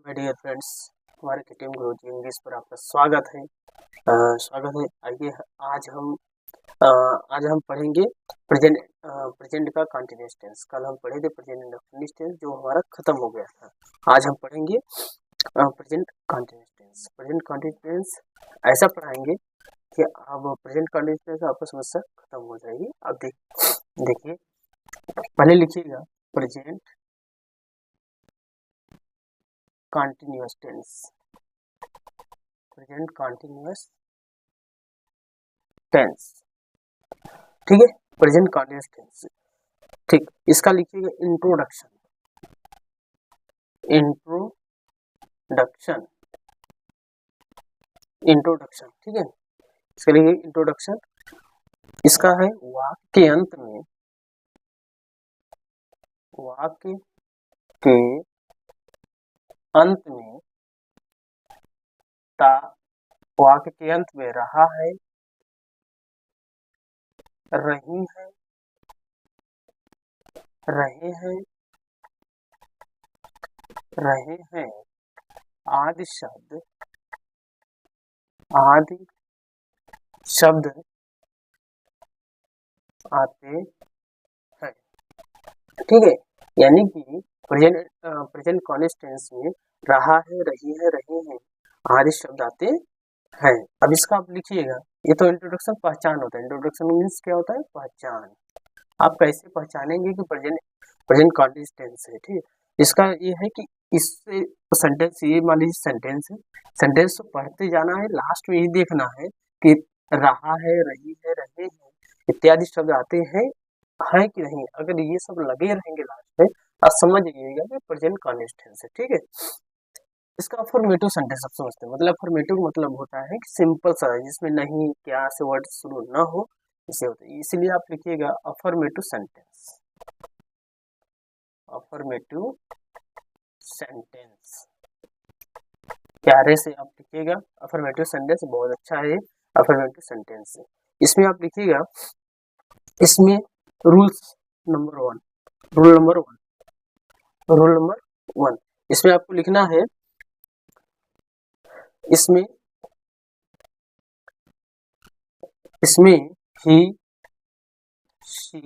My dear friends, हमारे KTM गुरुजी English पर आपका स्वागत है। आइए आज हम आज हम पढ़ेंगे प्रेजेंट प्रेजेंट का कंटिन्यूअस टेंस। कल हम पढ़े थे प्रेजेंट इंडेफिनिट टेंस जो हमारा खत्म हो गया था। आज हम पढ़ेंगे present continuous tense. Present continuous tense ऐसा पढ़ाएंगे कि अब प्रेजेंट कंटिन्यूअस टेंस आपको समस्या खत्म हो जाएगी। अब देखिए, पहले लिखिएगा present continuous tense. Present continuous tense, ठीक है। प्रेजेंट कंटिन्यूअस टेंस, ठीक। इसका लिखिएगा इंट्रोडक्शन। इंट्रोडक्शन इंट्रोडक्शन ठीक है। इसके लिए इंट्रोडक्शन इसका है वाक्य के अंत में, वाक्य के अंत में ता वाक्य के अंत में रहा है, रही है, रहे हैं, रहे हैं आदि शब्द आते हैं, ठीक है। यानी कि प्रेजेंट कंटिन्यूअस टेंस में रहा है, रही है, रहे हैं आदि शब्द आते हैं। अब इसका आप लिखिएगा, ये तो इंट्रोडक्शन पहचान होता है। इंट्रोडक्शन मीन्स क्या होता है? पहचान। आप कैसे पहचानेंगे कि प्रेजेंट कंटिन्यूअस टेंस है, ठीक है। इसका ये है कि इससे सेंटेंस, ये मान लीजिए सेंटेंस है, सेंटेंस तो पढ़ते जाना है, लास्ट में यही देखना है कि रहा है, रही है, रहे हैं इत्यादि शब्द आते हैं है कि नहीं। अगर ये सब लगे रहेंगे लास्ट में, आप समझ जाइएगा कि प्रेजेंट कंटिन्यूअस टेंस है, ठीक है। इसका अफर्मेटिव सेंटेंस आप समझते हैं। मतलब अफर्मेटिव मतलब होता है कि सिंपल सा है, जिसमें नहीं क्या से वर्ड शुरू ना हो, इसे होता है। इसलिए आप लिखिएगा अफर्मेटिव सेंटेंस। अफर्मेटिव सेंटेंस प्यारे से आप लिखिएगा। अफर्मेटिव सेंटेंस बहुत अच्छा है। अफर्मेटिव सेंटेंस इसमें आप लिखिएगा, इसमें rules number one, rule number one इसमें आपको लिखना है, इसमें ही, शी,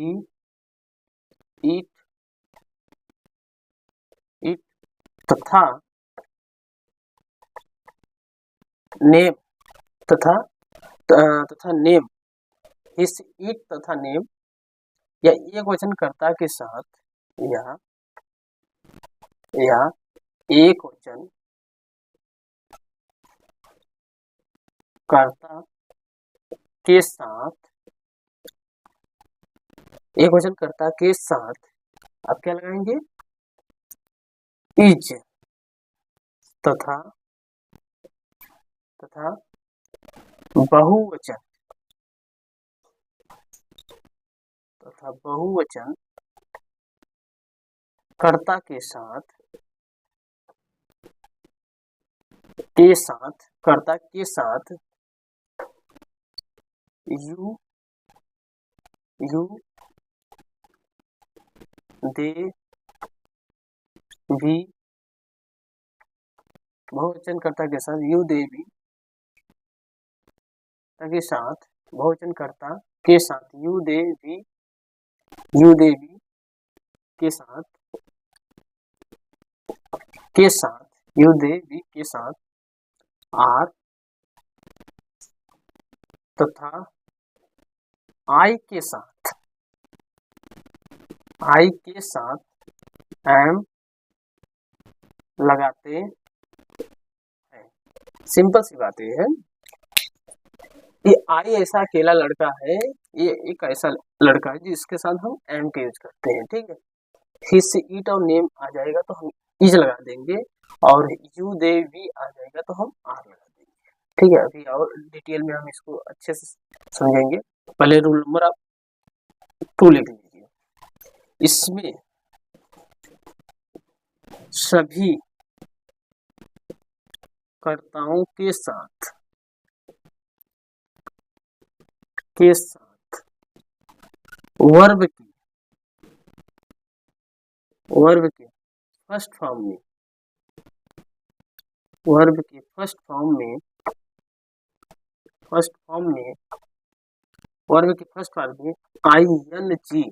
इट तथा नेम तथा नेम, हिस, इट तथा नेम या एक वचन कर्ता के साथ, या एक वचन कर्ता के साथ, एक वचन कर्ता के साथ आप क्या लगाएंगे? इज तथा बहुवचन कर्ता के साथ, कर्ता के साथ यू, दे, वी, बहुवचन कर्ता के साथ यू, दे, वी के साथ, बहुवचन कर्ता के साथ यू, दे, वी के साथ यू, दे, वी के साथ आर तथा आई के साथ एम लगाते हैं। सिंपल सी बात ये है, ये आई ऐसा अकेला लड़का है, ये एक ऐसा लड़का है जिसके साथ हम एम का यूज करते हैं, ठीक है। हिस, इट और नेम आ जाएगा तो हम इज लगा देंगे, और यू, दे, वी आ जाएगा तो हम आर लगा देंगे, ठीक है। अभी और डिटेल में हम इसको अच्छे से समझेंगे। पहले रूल नंबर आप 2 लिख लीजिए। इसमें सभी कर्ताओं के साथ वर्ब के फर्स्ट फॉर्म में वर्ब के फर्स्ट फॉर्म में वर्ब के फर्स्ट फॉर्म में ING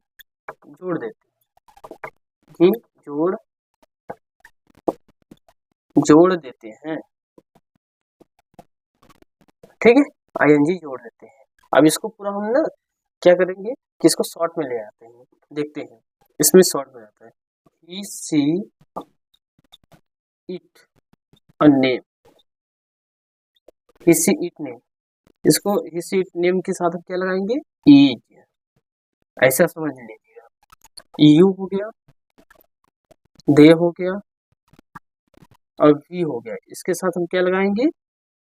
जोड़ देते हैं, जोड़ देते हैं, ठीक है, ING जोड़ देते हैं। अब इसको पूरा हम ना क्या करेंगे कि इसको शॉर्ट में ले आते हैं, देखते हैं इसमें शॉर्ट में आता है he she it a name, he she it name, इसको he she it name के साथ हम क्या लगाएंगे is, ऐसा समझ लीजिएगा, you हो गया, they हो गया और we हो गया, इसके साथ हम क्या लगाएंगे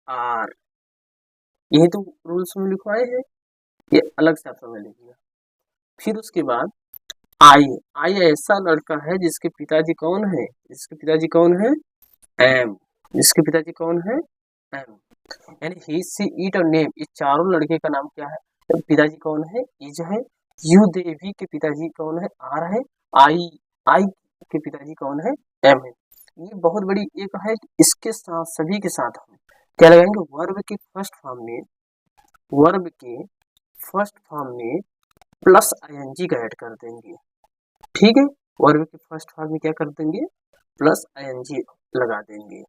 are, यही तो रूल्स में लिखवाए हैं, ये अलग से आप समझ लीजिएगा। फिर उसके बाद आई ऐसा लड़का है जिसके पिताजी कौन है, जिसके पिताजी कौन है एम, जिसके पिताजी कौन है एम, यानी ही सी इट और नेम, इस चारों लड़के का नाम क्या है, तो पिताजी कौन है इज है, यू देवी के पिताजी कौन है आर है, आई के पिताजी कौन है एम है। ये बहुत बड़ी एक है, इसके साथ सभी के साथ हम क्या लगाएंगे वर्ब के फर्स्ट फॉर्म में प्लस ING का ऐड कर देंगे, ठीक है, वर्ब के फर्स्ट फॉर्म में क्या कर देंगे प्लस ING लगा देंगे।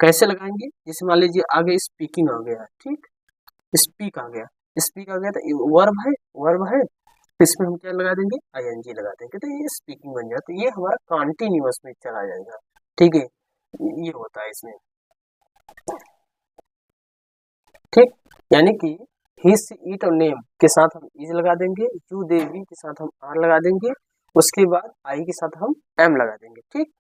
कैसे लगाएंगे, जैसे मान लीजिए आगे स्पीकिंग आ गया, ठीक, स्पीक आ गया तो वर्ब है तो इसमें हम क्या लगा देंगे ING लगा देंगे, तो ये स्पीकिंग बन जाता है, ये हमारा कॉन्टिन्यूअस में चला जाएगा, ठीक है, ये होता है इसमें, ठीक, यानी कि हिस इट और नेम के साथ हम इज लगा देंगे, यू दे वी के साथ हम आर लगा देंगे, उसके बाद आई के साथ हम एम लगा देंगे, ठीक।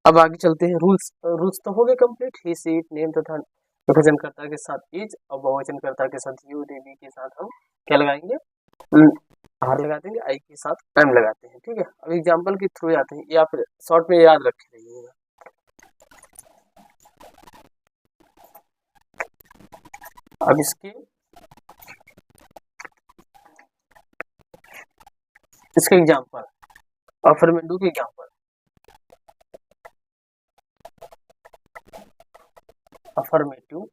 अब आगे चलते हैं, रूल्स तो हो गए कंप्लीट, हिस इट नेम तथा वचनकर्ता के साथ इज और बहुवचनकर्ता के साथ यू दे वी के साथ हम क्या लगाएंगे आर लगा देंगे, आई के साथ एम लगाते हैं, ठीक है। अब एग्जाम्पल के थ्रू जाते हैं, ये आप शॉर्ट में याद रखे रहिएगा। अब इसके एग्जाम्पल, अफर्मेटिव के एग्जाम्पल, अफर्मेटिव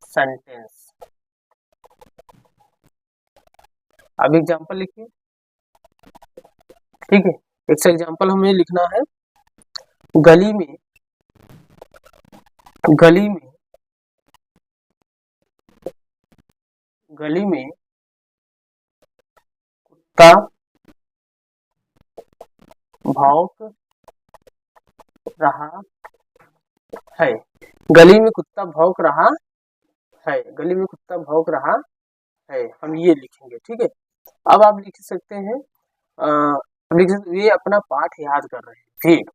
सेंटेंस, अब एग्जाम्पल लिखिए, ठीक है, एक एग्जाम्पल हमें लिखना है, गली में कुत्ता भौंक रहा है, गली में कुत्ता भौंक रहा है, गली में कुत्ता भौंक रहा है, हम ये लिखेंगे, ठीक है। अब आप लिख सकते हैं ये अपना पाठ याद कर रहे हैं, ठीक,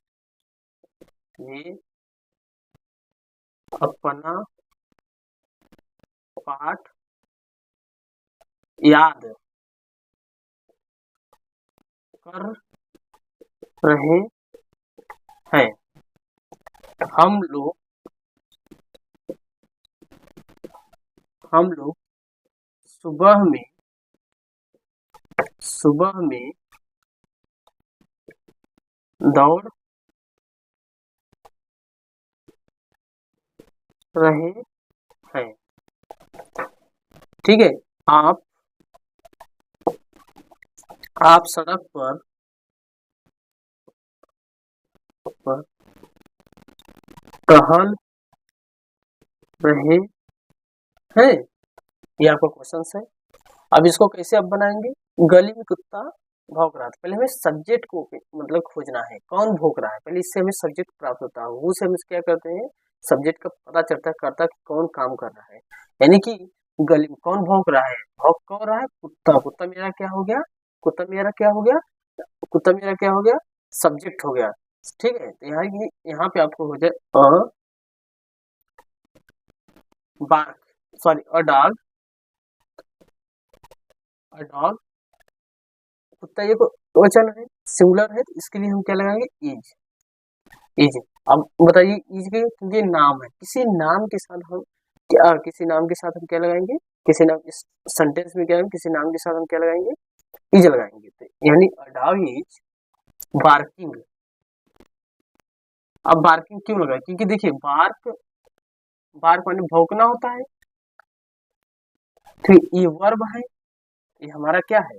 ये अपना पाठ याद कर रहे हैं, हम लोग सुबह में दौड़ रहे हैं, ठीक है, आप सड़क पर टहल रहे हैं, ये आपका क्वेश्चन है। अब इसको कैसे आप बनाएंगे, गली में कुत्ता भौंक रहा था, पहले हमें सब्जेक्ट को मतलब खोजना है, कौन भौंक रहा है, पहले इससे हमें सब्जेक्ट प्राप्त होता है, वो से हम क्या करते हैं सब्जेक्ट का पता चलता है करता कि कौन काम कर रहा है, यानी कि गली में कौन भौंक रहा है, भौंक कौन रहा है कुत्ता मेरा क्या हो गया, कुत्ता मेरा क्या हो गया सब्जेक्ट हो गया, ठीक है। तो यहाँ पे आपको हो जाए बार्क, सॉरी अ डॉग कुत्ता, ये वचन है सिंगुलर है, तो इसके लिए हम क्या लगाएंगे इज। अब बताइए इज के क्योंकि नाम है, किसी नाम के साथ हम क्या लगाएंगे, किसी नाम इस सेंटेंस में क्या है किसी नाम के साथ हम क्या लगाएंगे इज लगाएंगे, तो यानी अ डॉग इज बार्किंग, अब बार्किंग क्यों लगा, क्योंकि देखिए बार्क, बार्क माने भौंकना होता है। तो ये वर्ब है, ये हमारा क्या है,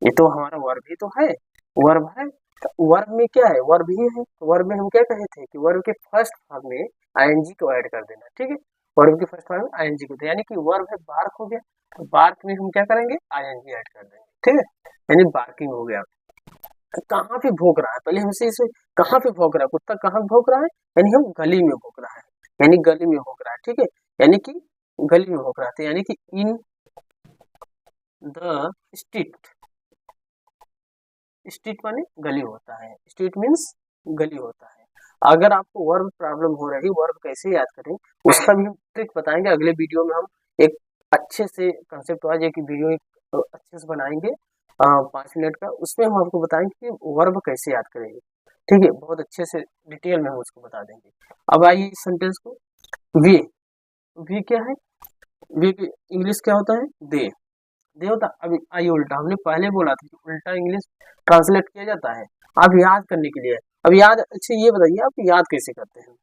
ये तो हमारा वर्ब ही तो है, वर्ब है। तो वर्ब में क्या है, वर्ब ही है। तो वर्ब में हम क्या कहे थे कि वर्ब के फर्स्ट फॉर्म में आईएनजी को ऐड कर देना, ठीक है। वर्ब के फर्स्ट फॉर्म में आईएनजी को, यानी कि वर्ब है बार्क हो गया, तो बार्क में हम क्या करेंगे, आईएनजी ऐड कर देंगे, ठीक है, यानी बार्किंग हो गया। कहाँ पे भौंक रहा है, पहले हमसे इसे, कहाँ पे भौंक रहा है, कुत्ता कहाँ पे भौंक रहा है, यानी हम गली में भौंक रहा है, यानी गली में भौंक रहा है, ठीक है, यानी कि गली में भौंक रहा है, यानी कि इन द स्ट्रीट, स्ट्रीट माने गली होता है, स्ट्रीट मीन्स गली होता है। अगर आपको वर्ब प्रॉब्लम हो रही, वर्ब कैसे याद करें उसका भी हम ट्रिक बताएंगे अगले वीडियो में। हम एक अच्छे से कंसेप्ट वाइज एक वीडियो अच्छे से बनाएंगे 5 मिनट का, उसमें हम आपको बताएंगे कि वर्ब कैसे याद करेंगे, ठीक है, बहुत अच्छे से डिटेल में हम उसको बता देंगे। अब आइए इस सेंटेंस को, वे, वे क्या है, वे इंग्लिश क्या होता है, दे होता। अभी आइए उल्टा, हमने पहले बोला था कि उल्टा इंग्लिश ट्रांसलेट किया जाता है, आप याद करने के लिए। अब याद, अच्छा ये बताइए आप याद कैसे करते हैं,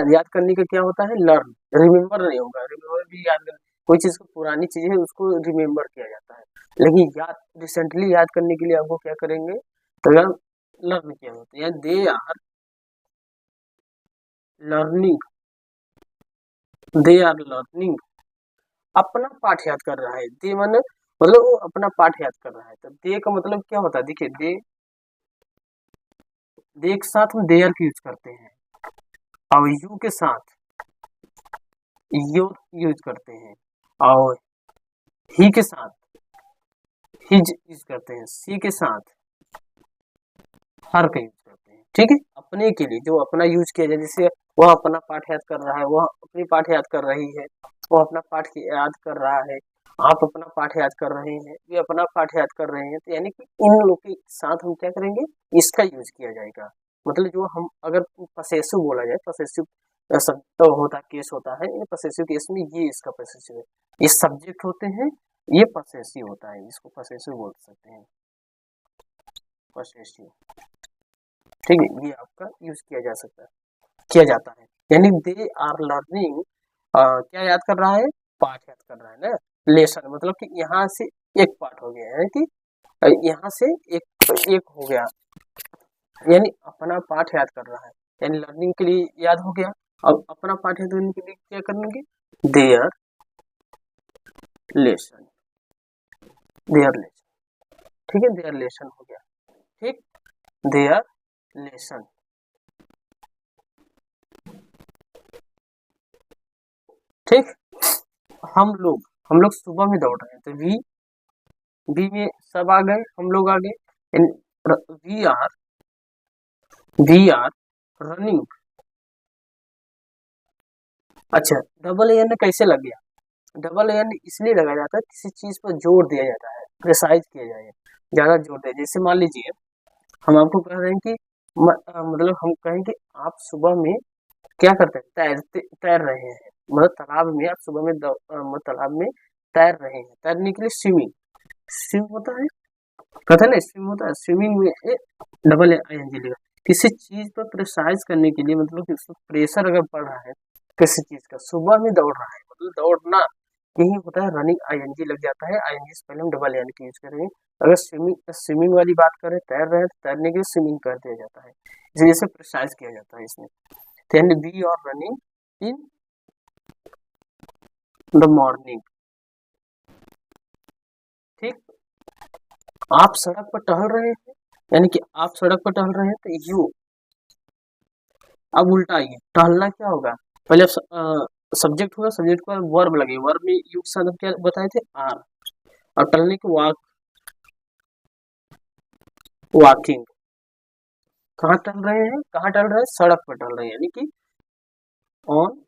याद करने का क्या होता है, लर्न, रिमेम्बर नहीं होगा, रिमेम्बर भी याद कर, कोई चीज को पुरानी चीज है उसको रिमेम्बर किया जाता है, लेकिन याद, रिसेंटली याद करने के लिए आपको क्या करेंगे, तो लर्न किया होता है, they are learning, they are learning, अपना पाठ याद कर रहा है, दे माने मतलब वो अपना पाठ याद कर रहा है। तो दे का मतलब क्या होता है, देखिए दे के साथ हम देयर की यूज करते हैं, और यू के साथ योर यूज करते हैं, और ही के साथ हिज यूज करते हैं, सी के साथ हर का यूज करते हैं, ठीक है। अपने के लिए जो अपना यूज किया जाए, जैसे वह अपना पाठ याद कर रहा है, वह अपनी पाठ याद कर रही है, वो अपना पाठ याद कर रहा है, आप अपना पाठ याद कर रहे हैं, वे अपना पाठ याद कर रहे हैं, तो यानी कि इन लोग के साथ हम क्या करेंगे, इसका यूज किया जाएगा। मतलब जो हम अगर पसेसिव बोला जाए, पसेसिव शब्द तो होता केस होता है, ये पसेसिव केस में ये इसका पसेसिव है, ये सब्जेक्ट होते हैं, ये पसेसिव होता है, इसको पसेसिव बोल सकते हैं, पसेसिव, ठीक है, ये आपका यूज किया जा सकता है, किया जाता है, यानी दे आर लर्निंग, क्या याद कर रहा है, पाठ याद कर रहा है ना, लेसन मतलब कि यहाँ से एक पाठ हो गया है कि यहाँ से एक हो गया, यानी अपना पाठ याद कर रहा है, यानी लर्निंग के लिए याद हो गया। अब अपना पाठ याद करने के लिए क्या करेंगे, देयर लेसन, देयर लेसन, ठीक है, देयर लेसन हो गया, ठीक, देयर लेसन, ठीक। हम लोग सुबह में दौड़ रहे हैं, तो वी में सब आ गए, हम लोग आ गए, वी आर रनिंग। अच्छा, डबल एन कैसे लग गया, डबल एन इसलिए लगाया जाता है, किसी चीज पर जोर दिया जाता है, प्रिसाइज किया जाए, ज्यादा जोर दिया, जैसे मान लीजिए हम आपको कह रहे हैं कि मतलब हम कहें कि आप सुबह में क्या करते हैं, तैर रहे हैं, मतलब तालाब में आप सुबह में मतलब तालाब में तैर रहे हैं, तैरने के लिए स्विमिंग, स्विम होता है, पता नहीं स्विम होता है, स्विमिंग में डबल आईएनजी लगा, किसी चीज पर प्रेसाइज करने के लिए, मतलब कि उसमें प्रेशर अगर पड़ रहा है किसी चीज का, सुबह में दौड़ रहा है, मतलब दौड़ना यही होता है, रनिंग आईएनजी लग जाता है, आईएनजी से पहले हम डबल एन की यूज करेंगे। अगर स्विमिंग वाली बात करें, तैर रहे हैं तो तैरने के लिए स्विमिंग कर दिया जाता है, इसी से प्रेसाइज किया जाता है इसमें, then we are running in the morning, ठीक। आप सड़क पर टहल रहे हैं, यानी कि आप सड़क पर टहल रहे हैं, तो यू, अब उल्टा आइए, टहलना क्या होगा, पहले सब्जेक्ट होगा, सब्जेक्ट के बाद वर्ब लगे, वर्ब में यू के साथ हम क्या बताए थे, आर, और टहलने को वॉकिंग, कहाँ टहल रहे हैं, कहाँ टहल रहे हैं, सड़क पर टहल रहे हैं, यानी कि on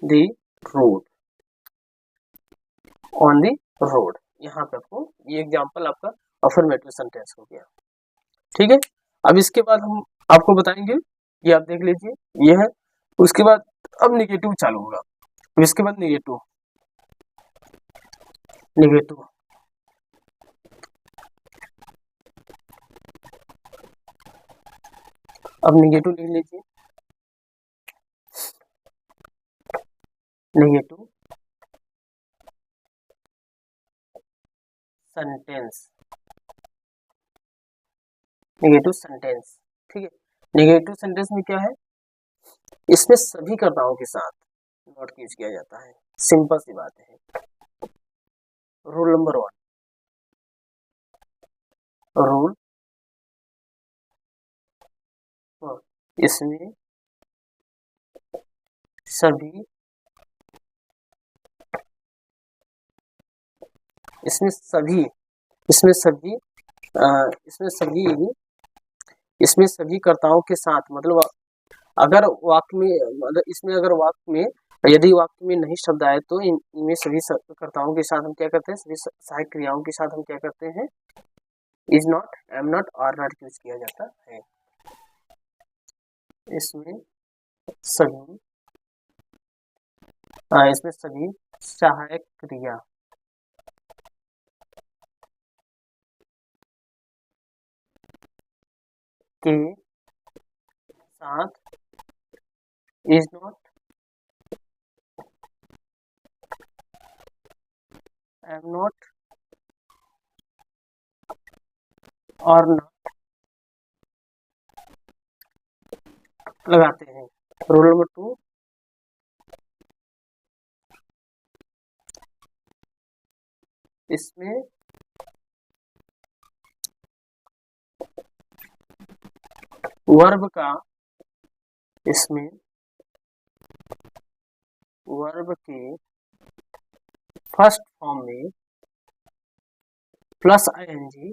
the road, on the road, यहाँ पे आपको ये एग्जाम्पल आपका अफर्मेटिव सेंटेंस हो गया, ठीक है। अब इसके बाद हम आपको बताएंगे, ये आप देख लीजिए, ये है, उसके बाद अब निगेटिव चालू होगा, अब इसके बाद निगेटिव, निगेटिव, अब निगेटिव लिख लीजिए, नेगेटिव सेंटेंस, नेगेटिव सेंटेंस। ठीक है, नेगेटिव सेंटेंस में क्या है, इसमें सभी कर्ताओं के साथ नॉट यूज किया जाता है, सिंपल सी बात है। रूल नंबर 1, रूल इसमें सभी, इसमें सभी, इसमें सभी इसमें सभी, इसमें सभी कर्ताओं के साथ, मतलब अगर वाक्य में, मतलब इसमें अगर वाक्य में, यदि वाक्य में नहीं शब्द आए तो इनमें सभी कर्ताओं के साथ हम क्या करते हैं, सभी सहायक क्रियाओं के साथ हम क्या करते हैं, is not, am not, are not use किया जाता है। इसमें सभी, इसमें सभी सहायक क्रिया के साथ इज नॉट, एम नॉट और नॉट लगाते हैं। रूल नंबर 2, इसमें वर्ब का, इसमें वर्ब के फर्स्ट फॉर्म में प्लस आईएनजी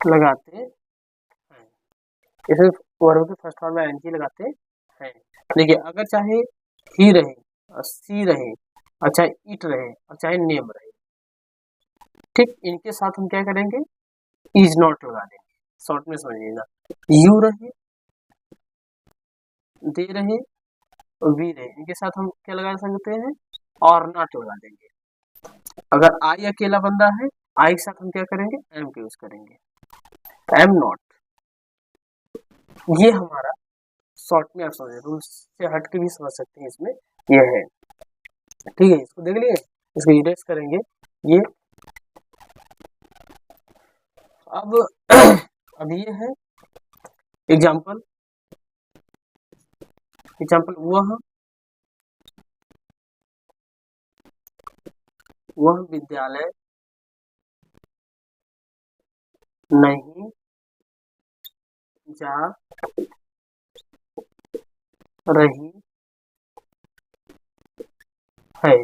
लगाते हैं, इसमें वर्ब के फर्स्ट फॉर्म में आईएनजी लगाते हैं। देखिए, अगर चाहे ही रहे, सी रहे, और चाहे इट रहे, और चाहे नेम रहे, ठीक, इनके साथ हम क्या करेंगे, इज नॉट लगा देंगे। शॉर्ट में समझिएगा, यू रहे, दे रहे, वी रहे, इनके साथ हम क्या लगा सकते हैं, और नॉट लगा देंगे। अगर आई अकेला बंदा है, आई के साथ हम क्या करेंगे, एम का यूज करेंगे, एम नॉट। ये हमारा शॉर्ट में आप समझे, रूल से हट के भी समझ सकते हैं, इसमें ये है। ठीक है, इसको देख लिए, इसको इरेज करेंगे ये। अब अब ये है एग्जाम्पल, एग्जाम्पल वह विद्यालय नहीं जा रही है।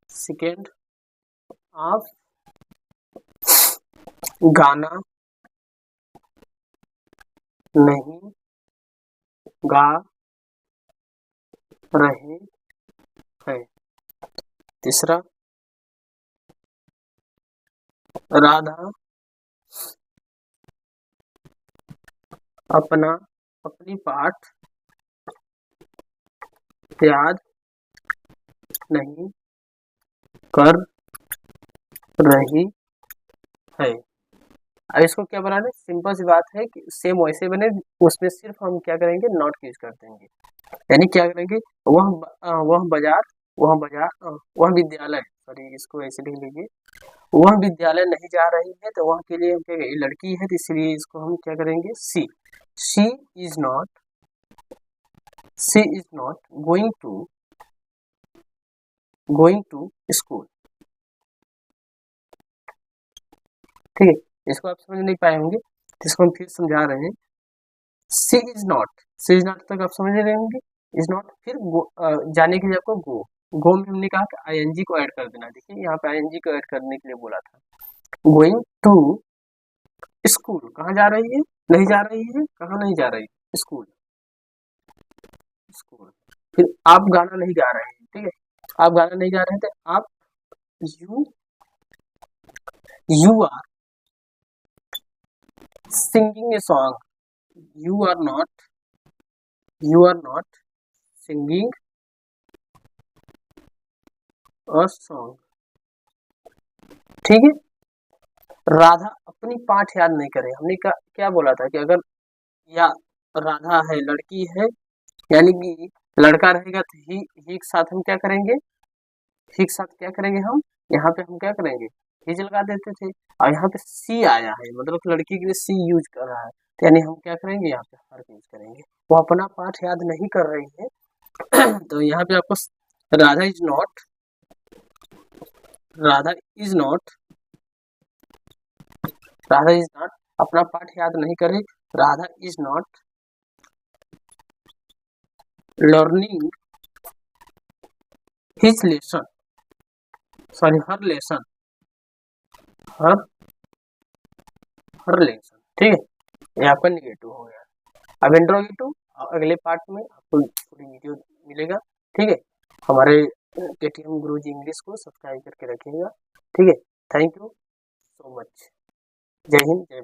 सेकेंड, आप गाना नहीं गा रहे हैं। तीसरा, राधा अपनी पाठ याद नहीं कर रही है। अब इसको क्या बनाना है, सिंपल सी बात है कि सेम वैसे बने, उसमें सिर्फ हम क्या करेंगे, नॉट यूज कर देंगे। यानी क्या करेंगे, वह बाजार, वह विद्यालय, सॉरी इसको ऐसे लिख लीजिए, वह विद्यालय नहीं जा रही है, तो वह के लिए हम क्या करेंगे, लड़की है तो इसलिए इसको हम क्या करेंगे, see, she is not, she is not going to school. ठीक है, इसको आप समझ नहीं पाए होंगे, तो इसको हम फिर समझा रहे हैं। She is not, she is not तक आप समझ रहे होंगे, इज नॉट, फिर जाने के लिए आपको गो में हमने कहा कि आईएनजी को ऐड कर देना। देखिए यहाँ पे आईएनजी को ऐड करने के लिए बोला था। गोइंग टू स्कूल, कहाँ जा रही है, नहीं जा रही है, कहाँ नहीं जा रही, स्कूल, स्कूल। फिर आप गाना नहीं गा रहे हैं, ठीक है, आप गाना नहीं गा रहे थे, आप you you are singing a song, you are not, you are not singing a song. ठीक है, राधा अपनी पाठ याद नहीं करे। हमने क्या बोला था कि अगर या राधा है, लड़की है, यानी कि लड़का रहेगा तो ही के साथ हम क्या करेंगे, ही के साथ क्या करेंगे हम, यहाँ पे हम क्या करेंगे, हिज लगा देते थे। और यहाँ पे सी आया है, मतलब लड़की के लिए सी यूज कर रहा है, तो यानी हम क्या करेंगे, यहाँ पे हर यूज करेंगे। वो अपना पाठ याद नहीं कर रही है तो यहाँ पे आपको Radha is not, Radha is not, Radha is not अपना पाठ याद नहीं करे, Radha is not learning his lesson, sorry her lesson, her her lesson, ठीक है। ये आपका निगेटिव हो गया। अब इंट्रोगेटिव अगले पार्ट में आपको पूरी वीडियो मिलेगा, ठीक है। हमारे केटीएम गुरुजी इंग्लिश को सब्सक्राइब करके रखिएगा, ठीक है। Thank you so much. जय हिंद, जय